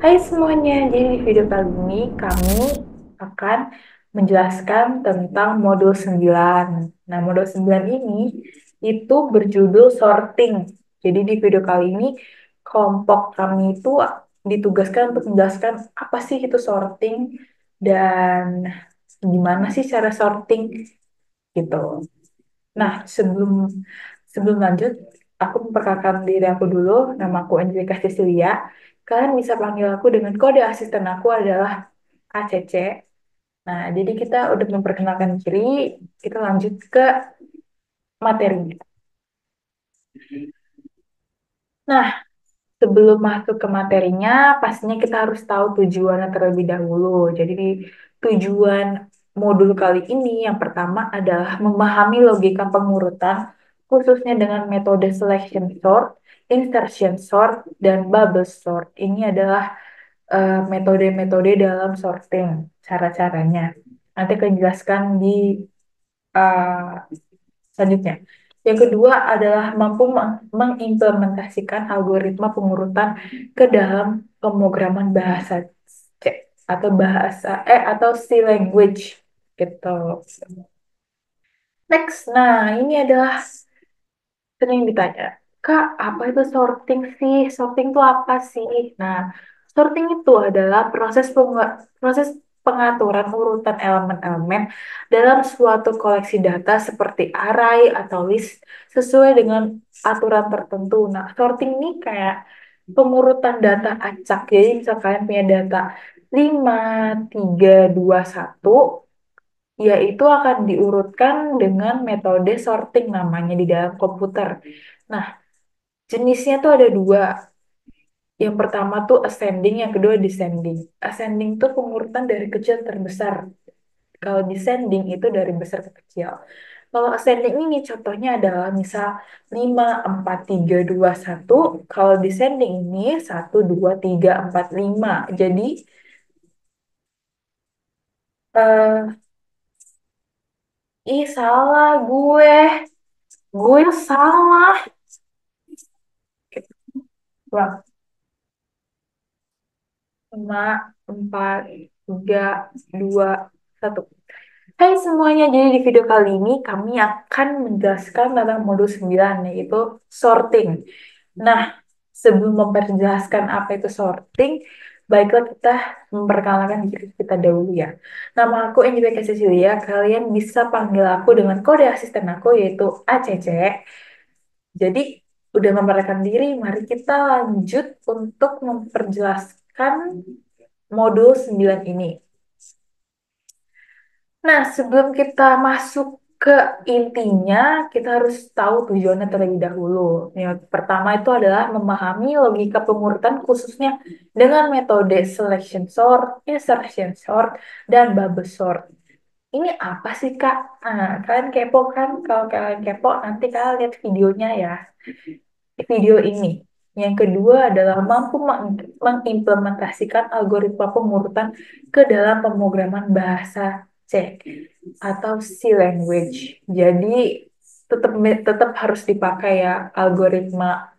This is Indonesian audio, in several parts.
Hai semuanya, jadi di video kali ini kami akan menjelaskan tentang modul 9. Nah, modul 9 ini itu berjudul sorting. Jadi di video kali ini kelompok kami itu ditugaskan untuk menjelaskan apa sih itu sorting dan gimana sih cara sorting gitu. Nah, sebelum sebelum lanjut, aku memperkenalkan diri aku dulu. Nama aku Angelika Cecilia. Kalian bisa panggil aku dengan kode asisten aku adalah ACC. Nah, jadi kita udah memperkenalkan diri, kita lanjut ke materi. Nah, sebelum masuk ke materinya, pastinya kita harus tahu tujuannya terlebih dahulu. Jadi, tujuan modul kali ini yang pertama adalah memahami logika pengurutan, khususnya dengan metode selection sort, insertion sort, dan bubble sort. Ini adalah metode-metode dalam sorting, cara-caranya. Nanti akan dijelaskan di eh, selanjutnya. Yang kedua adalah mampu mengimplementasikan algoritma pengurutan ke dalam pemrograman bahasa C atau atau C language gitu. Next, nah ini adalah sering ditanya, Kak, apa itu sorting sih? Sorting itu apa sih? Nah, sorting itu adalah proses pengaturan urutan elemen-elemen dalam suatu koleksi data seperti array atau list sesuai dengan aturan tertentu. Nah, sorting ini kayak pengurutan data acak. Jadi, misalkan kalian punya data 5, 3, 2, 1, yaitu akan diurutkan dengan metode sorting namanya di dalam komputer. Nah, jenisnya tuh ada dua. Yang pertama tuh ascending, yang kedua descending. Ascending tuh pengurutan dari kecil terbesar. Kalau descending itu dari besar ke kecil. Kalau ascending ini contohnya adalah misal 5, 4, 3, 2, 1. Kalau descending ini 1, 2, 3, 4, 5. Jadi, eh ih salah gue. Gue salah. Bang, 5, 4, 3, 2, 1. Hai semuanya, jadi di video kali ini kami akan menjelaskan tentang modul 9 yaitu sorting. Nah, sebelum memperjelaskan apa itu sorting, baiklah kita memperkenalkan diri kita dahulu ya. Nama aku Angelika Cecilia, kalian bisa panggil aku dengan kode asisten aku yaitu ACC. Jadi, udah memperkenalkan diri, mari kita lanjut untuk memperjelaskan modul 9 ini. Nah, sebelum kita masuk ke intinya, kita harus tahu tujuannya terlebih dahulu. Yang pertama itu adalah memahami logika pengurutan khususnya dengan metode selection sort, insertion sort, dan bubble sort. Ini apa sih, Kak? Nah, kalian kepo kan? Kalau kalian kepo, nanti kalian lihat videonya ya. Video ini. Yang kedua adalah mampu mengimplementasikan algoritma pengurutan ke dalam pemrograman bahasa C atau C language. Jadi tetap tetap harus dipakai ya algoritma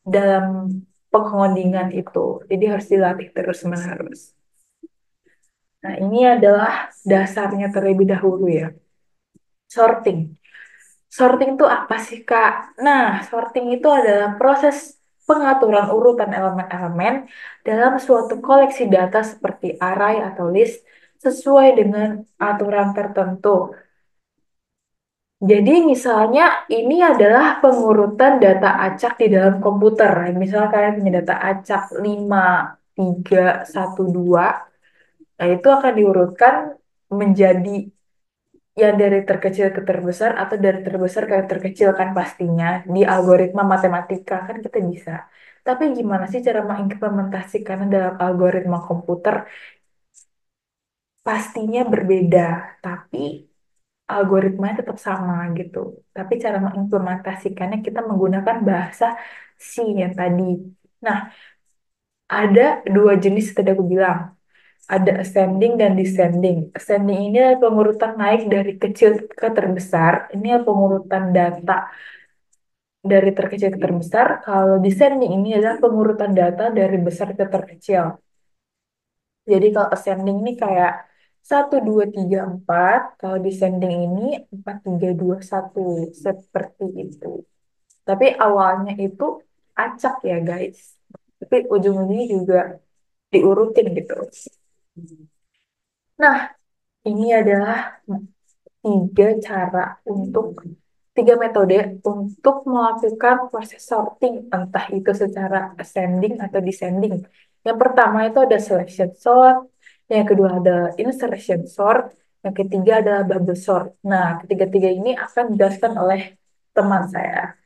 dalam pengodingan itu. Jadi harus dilatih terus-menerus. Nah, ini adalah dasarnya terlebih dahulu ya. Sorting. Sorting itu apa sih, Kak? Nah, sorting itu adalah proses pengaturan urutan elemen-elemen dalam suatu koleksi data seperti array atau list sesuai dengan aturan tertentu. Jadi misalnya ini adalah pengurutan data acak di dalam komputer. Misalnya kalian punya data acak 5, 3, 1, 2. Nah, itu akan diurutkan menjadi yang dari terkecil ke terbesar atau dari terbesar ke terkecil kan pastinya di algoritma matematika kan kita bisa. Tapi gimana sih cara mengimplementasikannya dalam algoritma komputer? Pastinya berbeda, tapi algoritmanya tetap sama gitu. Tapi cara mengimplementasikannya kita menggunakan bahasa C yang tadi. Nah, ada dua jenis yang tadi aku bilang. Ada ascending dan descending. Ascending ini adalah pengurutan naik dari kecil ke terbesar. Ini adalah pengurutan data dari terkecil ke terbesar. Kalau descending ini adalah pengurutan data dari besar ke terkecil. Jadi kalau ascending ini kayak 1, 2, 3, 4. Kalau descending ini 4, 3, 2, 1. Seperti itu. Tapi awalnya itu acak ya guys. Tapi ujung-ujungnya juga diurutin gitu. Nah, ini adalah tiga cara untuk tiga metode untuk melakukan proses sorting, entah itu secara ascending atau descending. Yang pertama itu ada selection sort, yang kedua ada insertion sort, yang ketiga adalah bubble sort. Nah, ketiga-tiga ini akan dijelaskan oleh teman saya.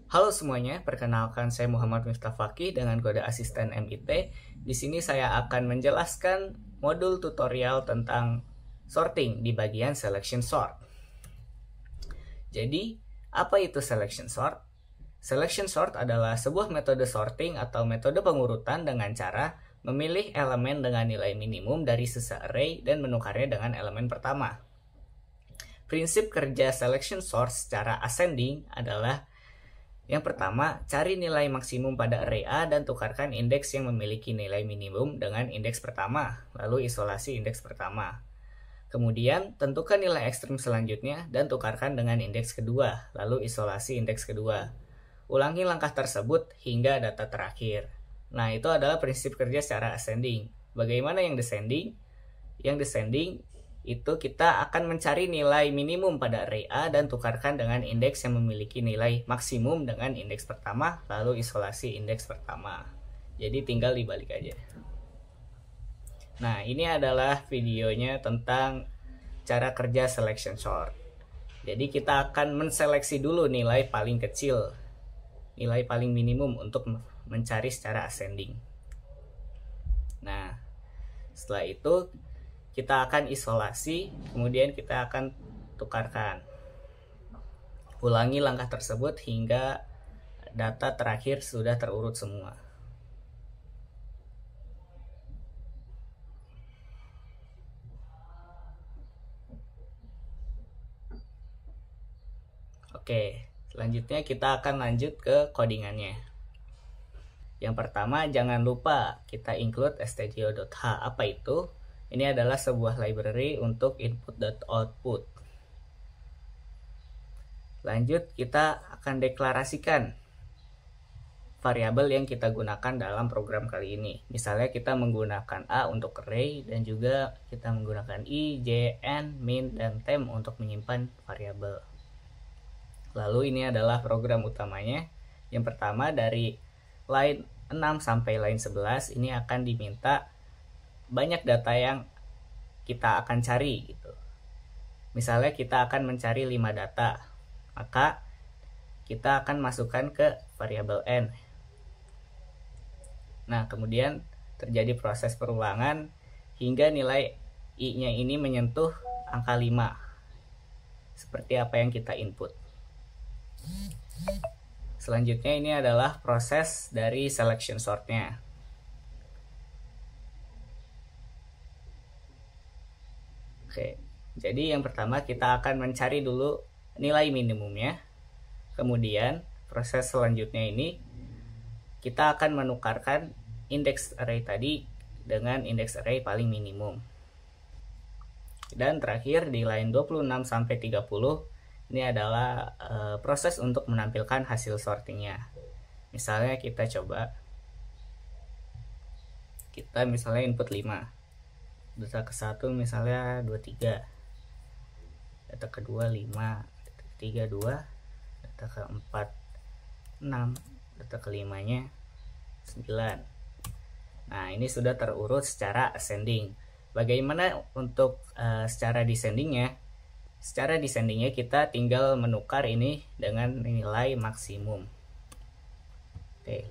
Halo semuanya, perkenalkan saya Muhammad Miftah Fakih dengan kode asisten MIT. Di sini saya akan menjelaskan modul tutorial tentang sorting di bagian selection sort. Jadi, apa itu selection sort? Selection sort adalah sebuah metode sorting atau metode pengurutan dengan cara memilih elemen dengan nilai minimum dari sisa array dan menukarnya dengan elemen pertama. Prinsip kerja selection sort secara ascending adalah yang pertama, cari nilai maksimum pada array A dan tukarkan indeks yang memiliki nilai minimum dengan indeks pertama, lalu isolasi indeks pertama. Kemudian, tentukan nilai ekstrim selanjutnya dan tukarkan dengan indeks kedua, lalu isolasi indeks kedua. Ulangi langkah tersebut hingga data terakhir. Nah, itu adalah prinsip kerja secara ascending. Bagaimana yang descending? Yang descending itu kita akan mencari nilai minimum pada array A dan tukarkan dengan indeks yang memiliki nilai maksimum dengan indeks pertama, lalu isolasi indeks pertama. Jadi tinggal dibalik aja. Nah, ini adalah videonya tentang cara kerja selection sort. Jadi kita akan menseleksi dulu nilai paling kecil, nilai paling minimum untuk mencari secara ascending. Nah, setelah itu kita akan isolasi, kemudian kita akan tukarkan. Ulangi langkah tersebut hingga data terakhir sudah terurut semua. Oke, selanjutnya kita akan lanjut ke codingannya. Yang pertama, jangan lupa kita include stdio.h. Apa itu? Ini adalah sebuah library untuk input.output. Lanjut, kita akan deklarasikan variabel yang kita gunakan dalam program kali ini. Misalnya kita menggunakan A untuk array dan juga kita menggunakan I, J, N, min, dan temp untuk menyimpan variabel. Lalu ini adalah program utamanya. Yang pertama dari line 6 sampai line 11 ini akan diminta banyak data yang kita akan cari gitu. Misalnya kita akan mencari 5 data, maka kita akan masukkan ke variabel n. Nah, kemudian terjadi proses perulangan hingga nilai i-nya ini menyentuh angka 5. Seperti apa yang kita input. Selanjutnya ini adalah proses dari selection sort-nya. Oke, jadi yang pertama kita akan mencari dulu nilai minimumnya. Kemudian proses selanjutnya ini kita akan menukarkan indeks array tadi dengan indeks array paling minimum. Dan terakhir di line 26 sampai 30 ini adalah proses untuk menampilkan hasil sortingnya. Misalnya kita coba, kita misalnya input 5. Data ke-1 misalnya 23, data kedua 5, data ketiga 2, data keempat 6, data kelimanya 9. Nah, ini sudah terurut secara ascending. Bagaimana untuk secara descendingnya? Secara descendingnya kita tinggal menukar ini dengan nilai maksimum. Oke,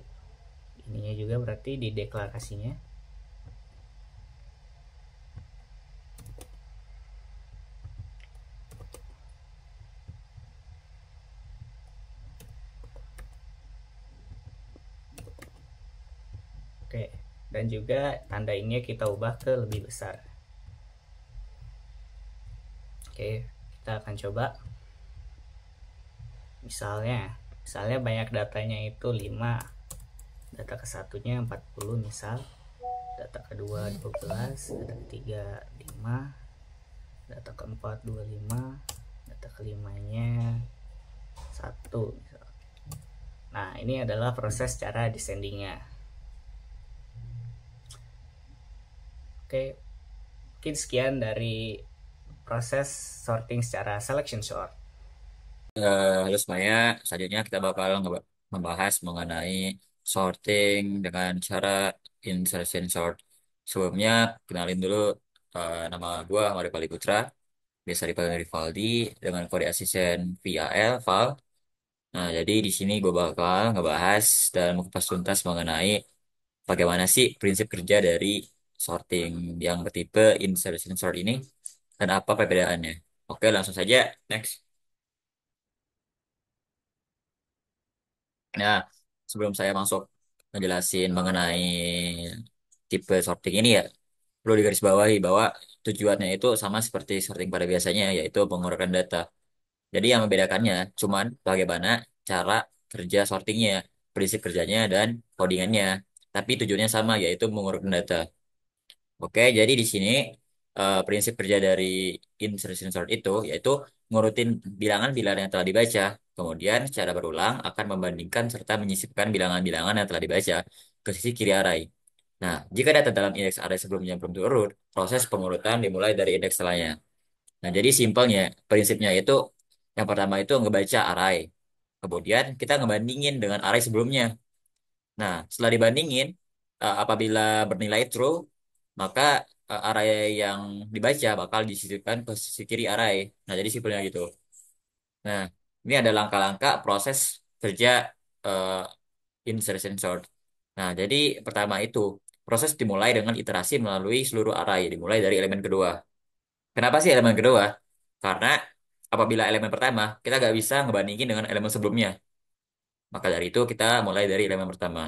ininya juga berarti di deklarasinya. Oke, dan juga tanda ini kita ubah ke lebih besar. Oke, kita akan coba. Misalnya banyak datanya itu 5. Data ke-1-nya 40 misal. data kedua 12, data ketiga 5, data keempat 25, data kelimanya 1. Nah, ini adalah proses cara descendingnya. Oke, mungkin sekian dari proses sorting secara selection sort. Halo semuanya, selanjutnya kita bakal membahas mengenai sorting dengan cara insertion sort. Sebelumnya, kenalin dulu nama gua Mario Pali Putra, biasa dipanggil Rivaldi dengan kode asisten VAL, Val. Nah, jadi di sini gue bakal ngebahas dan mengupas tuntas mengenai bagaimana sih prinsip kerja dari sorting yang bertipe insertion sort ini dan apa perbedaannya. Oke, langsung saja, next. Nah, sebelum saya masuk ngejelasin mengenai tipe sorting ini ya, perlu digarisbawahi bahwa tujuannya itu sama seperti sorting pada biasanya, yaitu mengurutkan data. Jadi yang membedakannya cuman bagaimana cara kerja sortingnya, prinsip kerjanya, dan codingannya. Tapi tujuannya sama, yaitu mengurutkan data. Oke, jadi di sini prinsip kerja dari insertion sort itu yaitu ngurutin bilangan-bilangan yang telah dibaca, kemudian secara berulang akan membandingkan serta menyisipkan bilangan-bilangan yang telah dibaca ke sisi kiri array. Nah, jika data dalam indeks array sebelumnya belum diurut, proses pengurutan dimulai dari indeks setelahnya. Nah, jadi simpelnya, prinsipnya itu yang pertama itu ngebaca array. Kemudian kita ngebandingin dengan array sebelumnya. Nah, setelah dibandingin, apabila bernilai true, maka array yang dibaca bakal disisipkan ke sisi kiri array. Nah, jadi simpelnya gitu. Nah, ini ada langkah-langkah proses kerja uh, insertion sort. Nah, jadi pertama itu, proses dimulai dengan iterasi melalui seluruh array, dimulai dari elemen kedua. Kenapa sih elemen kedua? Karena apabila elemen pertama, kita nggak bisa ngebandingin dengan elemen sebelumnya. Maka dari itu, kita mulai dari elemen pertama.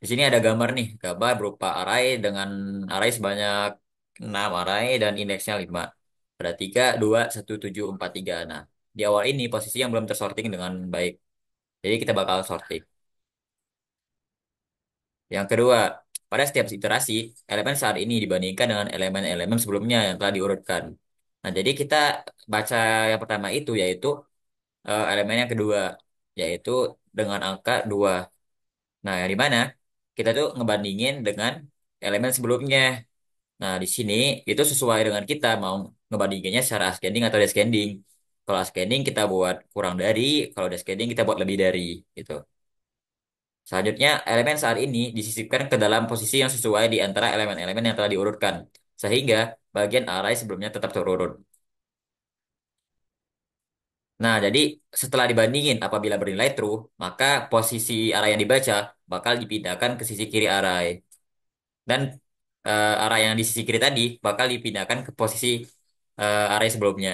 Di sini ada gambar nih, gambar berupa array dengan array sebanyak 6 array dan indeksnya 5. Ada 3, 2, 1, 7, 4, 3. Nah, di awal ini posisi yang belum tersorting dengan baik. Jadi kita bakal sorting. Yang kedua, pada setiap iterasi, elemen saat ini dibandingkan dengan elemen-elemen sebelumnya yang telah diurutkan. Nah, jadi kita baca yang pertama itu yaitu elemen yang kedua, yaitu dengan angka 2. Nah, yang di mana kita tuh ngebandingin dengan elemen sebelumnya. Nah, di sini itu sesuai dengan kita mau ngebandinginnya secara ascending atau descending. Kalau ascending kita buat kurang dari, kalau descending kita buat lebih dari, gitu. Selanjutnya, elemen saat ini disisipkan ke dalam posisi yang sesuai di antara elemen-elemen yang telah diurutkan, sehingga bagian array sebelumnya tetap terurut. Nah, jadi setelah dibandingin apabila bernilai true, maka posisi array yang dibaca bakal dipindahkan ke sisi kiri array. Dan arah yang di sisi kiri tadi bakal dipindahkan ke posisi area sebelumnya.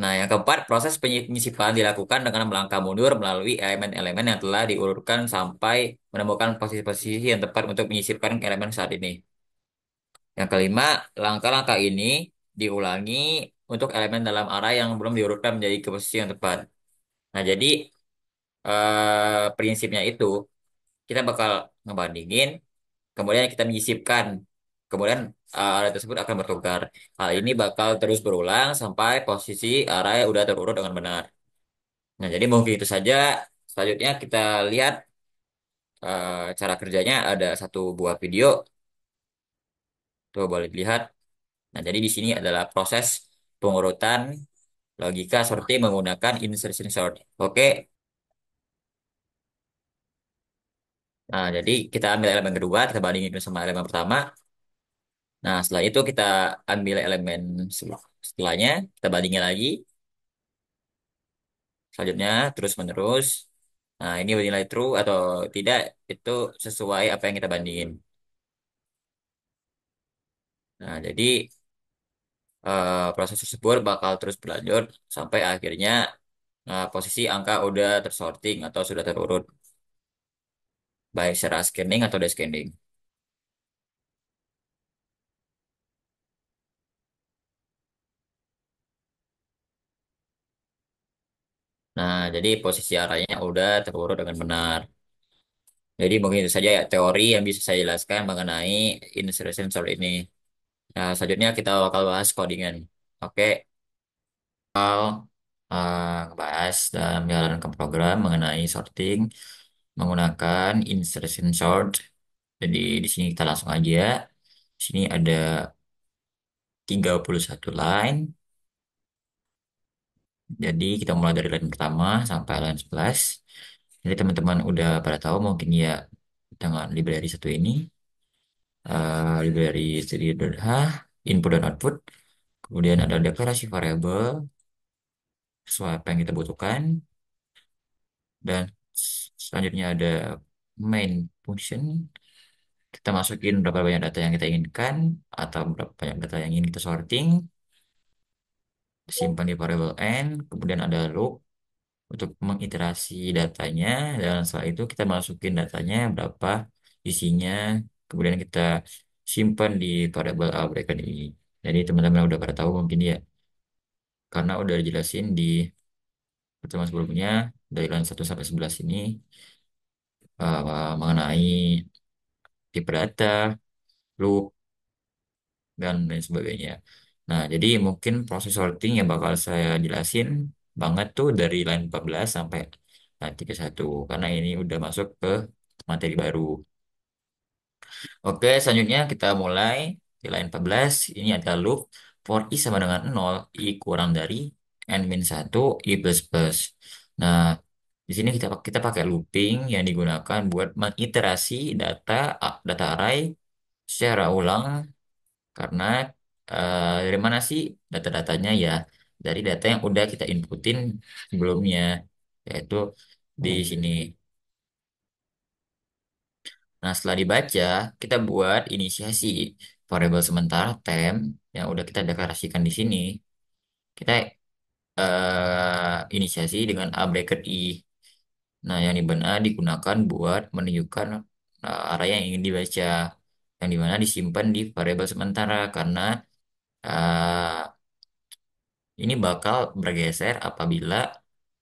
Nah, yang keempat, proses penyisipan dilakukan dengan melangkah mundur melalui elemen-elemen yang telah diurutkan sampai menemukan posisi-posisi yang tepat untuk menyisipkan elemen saat ini. Yang kelima, langkah-langkah ini diulangi untuk elemen dalam arah yang belum diurutkan menjadi ke posisi yang tepat. Nah, jadi prinsipnya itu kita bakal ngebandingin kemudian kita menyisipkan, kemudian area tersebut akan bertukar. Hal ini bakal terus berulang sampai posisi area udah terurut dengan benar. Nah, jadi mungkin itu saja. Selanjutnya kita lihat cara kerjanya ada satu buah video, tuh boleh dilihat. Nah, jadi di sini adalah proses pengurutan logika sorting menggunakan insertion sort. Oke, nah jadi kita ambil elemen kedua, kita bandingin sama elemen pertama. Nah, setelah itu kita ambil elemen setelahnya, kita bandingin lagi. Selanjutnya terus menerus. Nah, ini nilai true atau tidak itu sesuai apa yang kita bandingin. Nah, jadi proses tersebut bakal terus berlanjut sampai akhirnya posisi angka udah tersorting atau sudah terurut baik secara ascending atau descending. Nah, jadi posisi arahnya udah terurut dengan benar. Jadi mungkin itu saja ya teori yang bisa saya jelaskan mengenai insertion sort ini. Nah, selanjutnya kita bakal bahas codingan. Oke, bahas dan menjalankan program mengenai sorting menggunakan insertion sort. Jadi di sini kita langsung aja. Di sini ada 31 line. Jadi kita mulai dari line pertama sampai line 11. Jadi teman-teman udah pada tahu mungkin ya dengan library satu ini, library stdio.h, input dan output. Kemudian ada deklarasi variabel sesuai apa yang kita butuhkan. Dan selanjutnya ada main function. Kita masukin berapa banyak data yang kita inginkan atau berapa banyak data yang ingin kita sorting. Simpan di variable n. Kemudian ada loop untuk mengiterasi datanya. Dan setelah itu kita masukin datanya berapa isinya. Kemudian kita simpan di variable a bracket ini. Jadi teman-teman udah pada tahu mungkin ya. Karena udah dijelasin di pertemuan sebelumnya dari line 1 sampai 11 ini mengenai tipe data, loop, dan lain sebagainya. Nah, jadi mungkin proses sorting yang bakal saya jelasin banget tuh dari line 14 sampai line 31 karena ini udah masuk ke materi baru. Oke, selanjutnya kita mulai di line 14. Ini ada loop for i sama dengan 0, i kurang dari n min 1, i plus plus. Nah, di sini kita pakai looping yang digunakan buat mengiterasi data array secara ulang karena dari mana sih data-datanya ya? Dari data yang udah kita inputin sebelumnya, yaitu di sini. Nah, setelah dibaca, kita buat inisiasi variabel sementara temp yang udah kita deklarasikan di sini. Kita inisiasi dengan a bracket i. Nah, yang di mana digunakan buat menunjukkan array yang ingin dibaca, yang dimana disimpan di variabel sementara karena eh, ini bakal bergeser apabila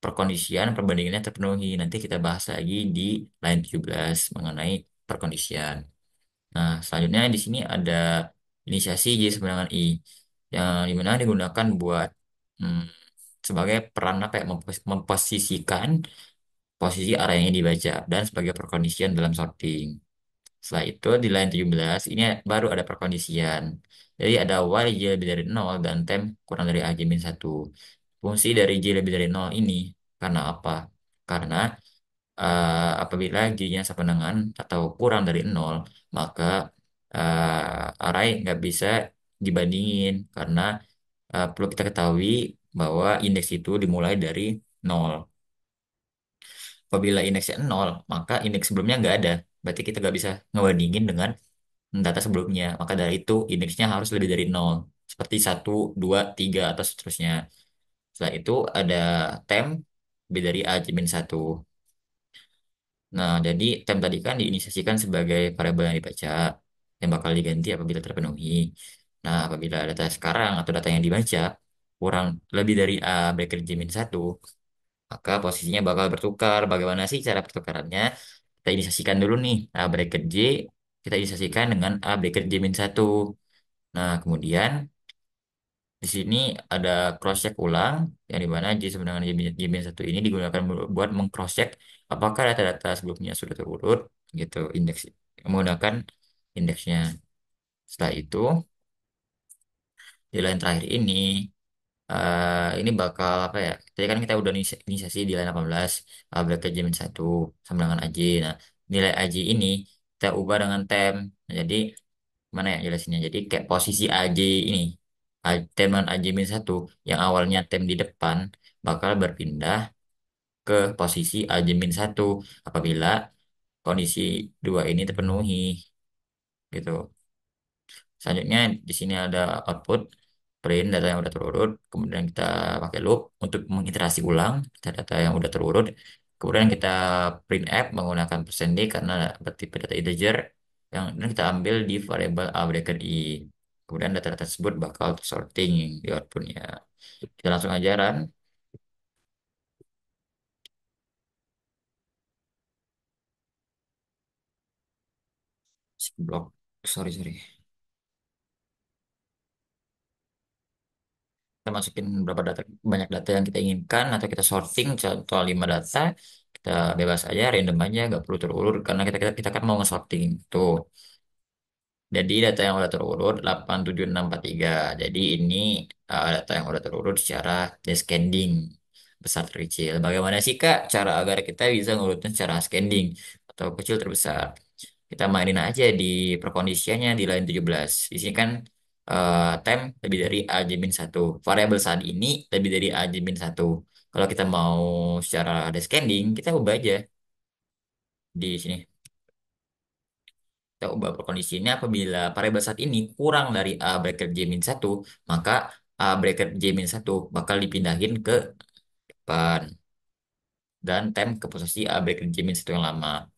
perkondisian perbandingannya terpenuhi. Nanti kita bahas lagi di line 17 mengenai perkondisian. Nah, selanjutnya di sini ada inisiasi J sama dengan I yang dimana digunakan buat hmm, sebagai peran apa ya, memposisikan posisi area yang dibaca dan sebagai perkondisian dalam sorting. Setelah itu di line 17 ini baru ada perkondisian. Jadi ada while J lebih dari 0 dan temp kurang dari AJ min 1. Fungsi dari J lebih dari 0 ini karena apa? Karena apabila J-nya sama dengan atau kurang dari 0, maka array nggak bisa dibandingin karena perlu kita ketahui bahwa indeks itu dimulai dari 0. Apabila indeksnya 0, maka indeks sebelumnya nggak ada. Berarti kita nggak bisa ngebandingin dengan data sebelumnya. Maka dari itu indeksnya harus lebih dari 0. Seperti 1, 2, 3 atau seterusnya. Setelah itu ada temp lebih dari A min 1. Nah, jadi temp tadi kan diinisiasikan sebagai variabel yang dibaca yang bakal diganti apabila terpenuhi. Nah, apabila data sekarang atau data yang dibaca kurang lebih dari A bracket J min 1, maka posisinya bakal bertukar. Bagaimana sih cara pertukarannya? Kita inisiasikan dulu nih A bracket J, kita inisiasikan dengan A bracket J min 1. Nah, kemudian di sini ada cross check ulang yang dimana J sama dengan J min 1 ini digunakan buat mengcross check apakah data-data sebelumnya sudah terurut gitu indeks menggunakan indeksnya. Setelah itu di line terakhir ini bakal apa ya? Tadi kan kita udah inisiasi di line 18 bracket J min 1 sama dengan AJ. Nah, nilai AJ ini kita ubah dengan tem. Nah, jadi mana ya jelasinnya? Jadi kayak posisi AJ ini, tem dengan AJ min 1 yang awalnya tem di depan bakal berpindah ke posisi AJ min 1 apabila kondisi dua ini terpenuhi gitu. Selanjutnya di sini ada output print data yang udah terurut, kemudian kita pakai loop untuk mengiterasi ulang data yang udah terurut. Kemudian kita print f menggunakan %d karena bertipe data integer yang dan kita ambil di variabel a bracket i. Kemudian data-data tersebut bakal sorting di outputnya. Kita langsung aja run. blok. Sorry, sorry. Kita masukin berapa data, banyak data yang kita inginkan atau kita sorting, contoh 5 data, kita bebas aja, random aja, nggak perlu terurut karena kita kan mau nge-sorting tuh. Jadi data yang udah terurut 87643. Jadi ini data yang udah terurut secara descending, besar terkecil. Bagaimana sih Kak cara agar kita bisa ngurutin secara ascending atau kecil terbesar? Kita mainin aja di perkondisiannya di line 17. Di sini kan time lebih dari A J min 1. Variabel saat ini lebih dari A J min 1. Kalau kita mau secara descending, kita ubah aja di sini. Kita ubah perkondisi ini apabila variabel saat ini kurang dari A bracket J min 1, maka A bracket J min 1 bakal dipindahin ke depan dan time ke posisi A bracket J min 1 yang lama.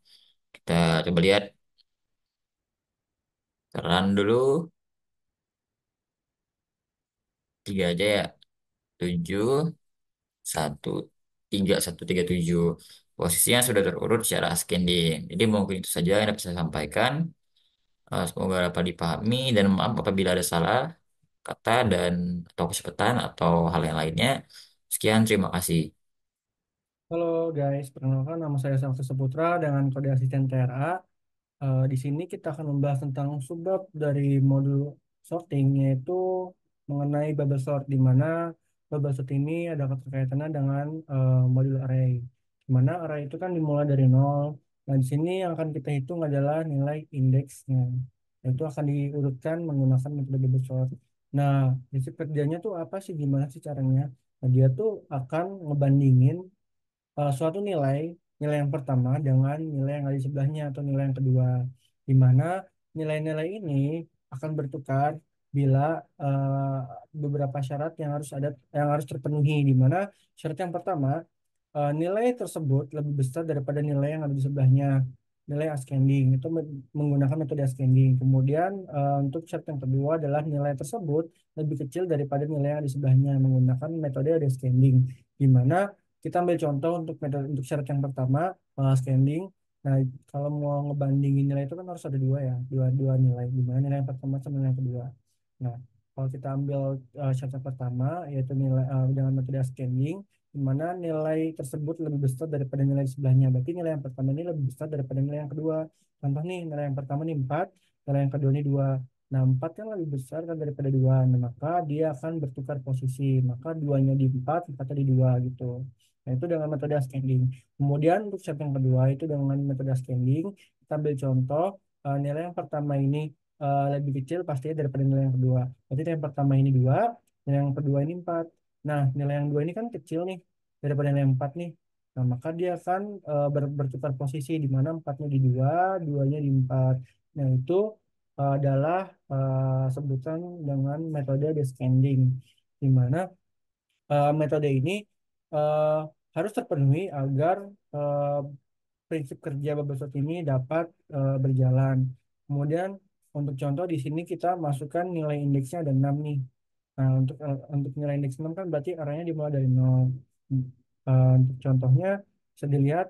Kita coba lihat, run dulu, 3 aja ya. 7 1 3 1 3 7. Posisinya sudah terurut secara ascending. Jadi mungkin itu saja yang dapat saya sampaikan. Semoga dapat dipahami dan maaf apabila ada salah kata dan atau kecepatan atau hal yang lainnya. Sekian, terima kasih. Halo guys, perkenalkan nama saya Salsa Saputra dengan kode asisten TRA. Di sini kita akan membahas tentang subbab dari modul sorting, yaitu mengenai bubble sort, di mana bubble sort ini ada keterkaitannya dengan modul array. Di mana array itu kan dimulai dari nol. Nah, di sini yang akan kita hitung adalah nilai indeksnya. Itu akan diurutkan menggunakan metode bubble sort. Nah, prinsip kerjanya tuh apa sih, gimana sih caranya? Nah, dia tuh akan ngebandingin suatu nilai, nilai yang pertama dengan nilai yang ada di sebelahnya atau nilai yang kedua, di mana nilai-nilai ini akan bertukar bila eh, beberapa syarat yang harus terpenuhi, di mana syarat yang pertama, nilai tersebut lebih besar daripada nilai yang ada di sebelahnya, nilai ascending itu menggunakan metode ascending. Kemudian untuk syarat yang kedua adalah nilai tersebut lebih kecil daripada nilai yang ada di sebelahnya menggunakan metode descending, di mana kita ambil contoh untuk metode untuk syarat yang pertama, scaling. Nah, kalau mau ngebandingin nilai itu kan harus ada dua ya, dua nilai, di mana nilai yang pertama sama nilai yang kedua. Nah, kalau kita ambil syarat yang pertama, yaitu nilai dengan metode scaling, di mana nilai tersebut lebih besar daripada nilai sebelahnya. Berarti nilai yang pertama ini lebih besar daripada nilai yang kedua. Contoh nih, nilai yang pertama nih 4, nilai yang kedua ini 2. Nah, 4 kan lebih besar kan daripada 2. Nah, maka dia akan bertukar posisi. Maka 2-nya di 4, 4-nya di 2 gitu. Nah, itu dengan metode ascending. Kemudian untuk step yang kedua itu dengan metode ascending, kita ambil contoh nilai yang pertama ini lebih kecil pastinya daripada nilai yang kedua. Berarti nilai yang pertama ini 2, nilai yang kedua ini 4. Nah, nilai yang 2 ini kan kecil nih daripada nilai yang 4 nih. Nah, maka dia akan bertukar posisi, di mana 4-nya di 2, 2-nya di 4. Nah, itu adalah sebutan dengan metode descending, di mana metode ini eh, harus terpenuhi agar eh, prinsip kerja bubble sort ini dapat berjalan. Kemudian untuk contoh di sini kita masukkan nilai indeksnya ada 6 nih. Nah, untuk nilai indeks 6 kan berarti arahnya dimulai dari 0. Untuk contohnya bisa dilihat.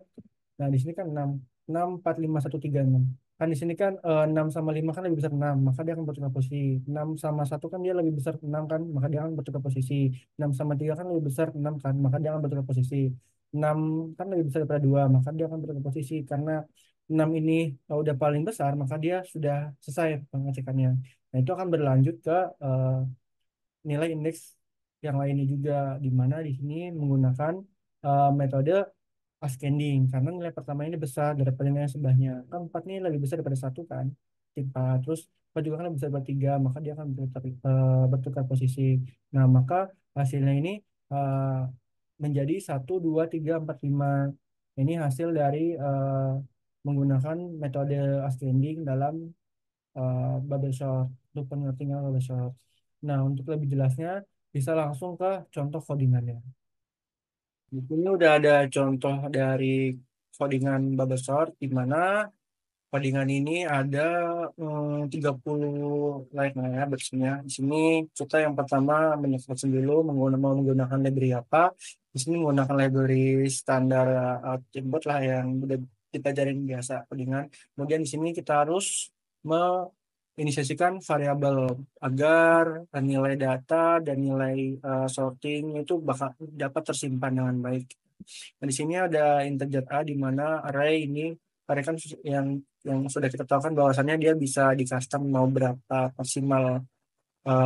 Nah, di sini kan 6, 6, 4, 5, 1, 3, 6. Kan di sini kan 6 sama 5 kan lebih besar 6, maka dia akan bertukar posisi. 6 sama 1 kan dia lebih besar 6 kan, maka dia akan bertukar posisi. 6 sama 3 kan lebih besar 6 kan, maka dia akan bertukar posisi. 6 kan lebih besar daripada 2, maka dia akan bertukar posisi. Karena 6 ini udah paling besar, maka dia sudah selesai pengecekannya. Nah, itu akan berlanjut ke nilai indeks yang lainnya juga, di mana di sini menggunakan metode ascending karena nilai pertama ini besar daripada nilai yang sebelahnya. Kan 4 ini lebih besar daripada satu kan, 4. Terus 4 juga kan lebih besar daripada 3, maka dia akan bertukar posisi. Nah, maka hasilnya ini eh, menjadi 1, 2, 3, 4, 5. Ini hasil dari menggunakan metode ascending dalam bubble sort, untuk pengertian bubble sort. Nah, untuk lebih jelasnya bisa langsung ke contoh codingannya. Di sini udah ada contoh dari codingan bubble sort, di mana codingan ini ada 30 line ya barisnya. Di sini kita yang pertama menyeleksi dulu mau menggunakan library apa. Di sini menggunakan library standar Output lah yang udah kita ajarin biasa codingan. Kemudian di sini kita harus menginisiasikan variabel agar nilai data dan nilai sorting itu bakal dapat tersimpan dengan baik. Nah, di sini ada integer A di mana array kan yang sudah kita tahu kan bahwasannya dia bisa di custom mau berapa maksimal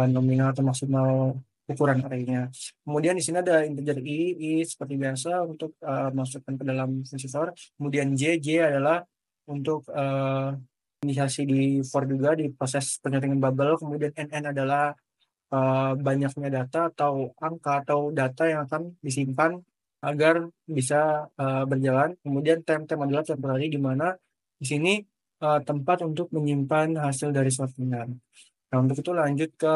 nominal atau maksimal ukuran arraynya. Kemudian di sini ada integer i seperti biasa untuk masukkan ke dalam fungsi for. Kemudian j adalah untuk inisiasi di for juga di proses penyaringan bubble. Kemudian n adalah banyaknya data atau angka atau data yang akan disimpan agar bisa berjalan. Kemudian temp adalah temporary di mana di sini tempat untuk menyimpan hasil dari sortingan. Nah, untuk itu lanjut ke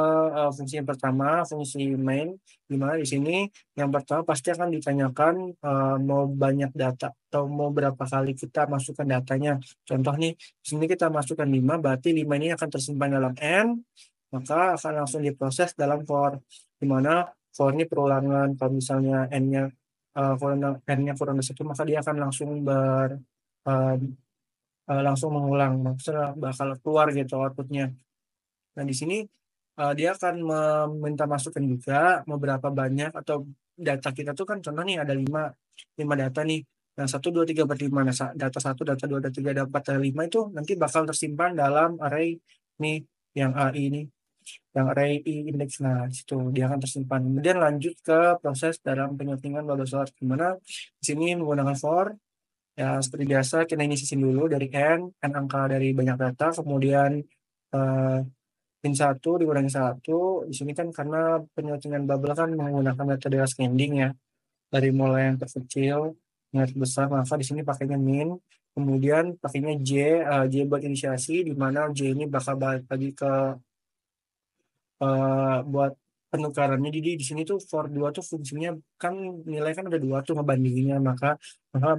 fungsi yang pertama, fungsi main, di mana di sini yang pertama pasti akan ditanyakan mau banyak data atau mau berapa kali kita masukkan datanya. Contoh nih, di sini kita masukkan 5, berarti 5 ini akan tersimpan dalam N, maka akan langsung diproses dalam for, di mana for ini perulangan, kalau misalnya N-nya kurang dari 1, maka dia akan langsung eh, langsung mengulang, maksudnya bakal keluar gitu outputnya. Nah, di sini dia akan meminta masukan juga mau berapa banyak atau data kita tuh kan contoh nih ada 5 data nih. Nah, 1, 2, 3, 4, 5. Nah, data 1, data 2, data 3, data 4, data 5 itu nanti bakal tersimpan dalam array nih yang AI ini, yang array I index. Nah, di situ dia akan tersimpan. Kemudian lanjut ke proses dalam penyuntingan bubble sort, gimana di sini menggunakan for. Ya, seperti biasa kita inisiasin dulu dari n angka dari banyak data, kemudian eh, min 1 dikurangi 1. Di sini kan karena penyuntingan bubble kan menggunakan metode ascending ya. Dari mulai yang terkecil yang terbesar, maka di sini pakainya min. Kemudian pakainya J buat inisiasi, di mana J ini bakal balik lagi ke buat penukarannya. Jadi di sini tuh for 2 tuh fungsinya kan nilai kan ada 2 tuh ngebandinginnya, maka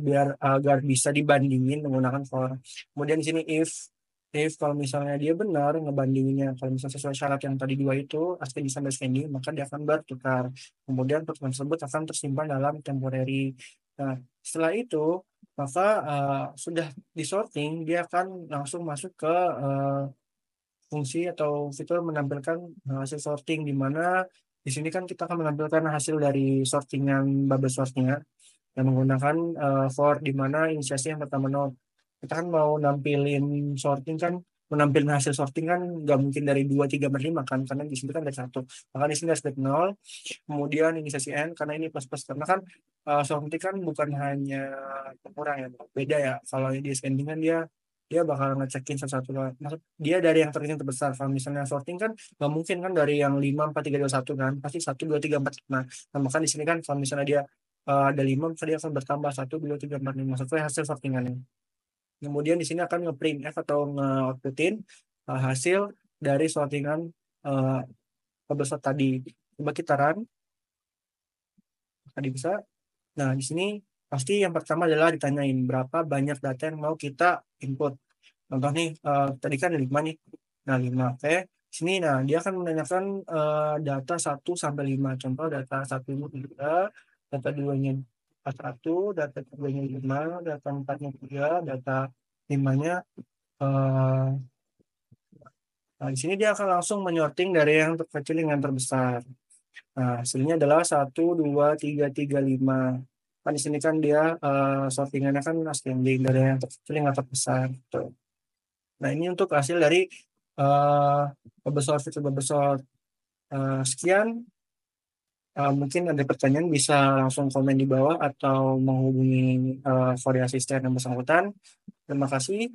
biar agar bisa dibandingin menggunakan for. Kemudian di sini if kalau misalnya dia benar ngebandinginnya, kalau misalnya sesuai syarat yang tadi 2 itu ascending sampai descending, maka dia akan bertukar. Kemudian pertukaran tersebut akan tersimpan dalam temporary. Nah, setelah itu maka sudah disorting, dia akan langsung masuk ke fungsi atau fitur menampilkan hasil sorting, di mana di sini kan kita akan menampilkan hasil dari sortingan bubble sortnya yang menggunakan for, di mana inisiasi yang pertama nol. Kita kan mau nampilin sorting kan, menampilkan hasil sorting kan nggak mungkin dari 2, 3, 4, 5 kan, karena di sini kan ada 1. Maka di sini ada step 0. Kemudian inisiasi n karena ini plus plus, karena kan sorting kan bukan hanya pengurang ya, beda ya. Kalau di ascending kan dia dia bakal ngecekin satu-satu. Maksud dia dari yang terkecil terbesar. Kalau misalnya sorting kan nggak mungkin kan dari yang 5, 4, 3, 2, 1 kan, pasti 1, 2, 3, 4, 5. Nah, maka di sini kan kalau misalnya dia ada 5, maka dia akan bertambah 1, 2, 3, 4, 5 sesuai hasil sortingannya. Kemudian di sini akan ngeprint f atau nge-outputin hasil dari sortingan uh, bubble tadi. Coba kita run, tadi bisa. Nah, di sini pasti yang pertama adalah ditanyain berapa banyak data yang mau kita input. Contoh nih, tadi kan ada 5 nih. Nah, 5. Oke. Sini, nah, dia akan menanyakan data 1 sampai 5. Contoh data 1 3, data 2-nya 1, data 3-nya 5, data 4-nya 3, data 5-nya. Nah, di sini dia akan langsung menyorting dari yang terkecil dengan terbesar. Nah, hasilnya adalah 1, 2, 3, 3, 5. Kan di sini kan dia sortingannya kan ascending dari yang terkecil yang terbesar. Gitu. Nah, ini untuk hasil dari bubble sort, fitur bubble sort. Sekian. Mungkin ada pertanyaan bisa langsung komen di bawah atau menghubungi for asisten yang bersangkutan. Terima kasih.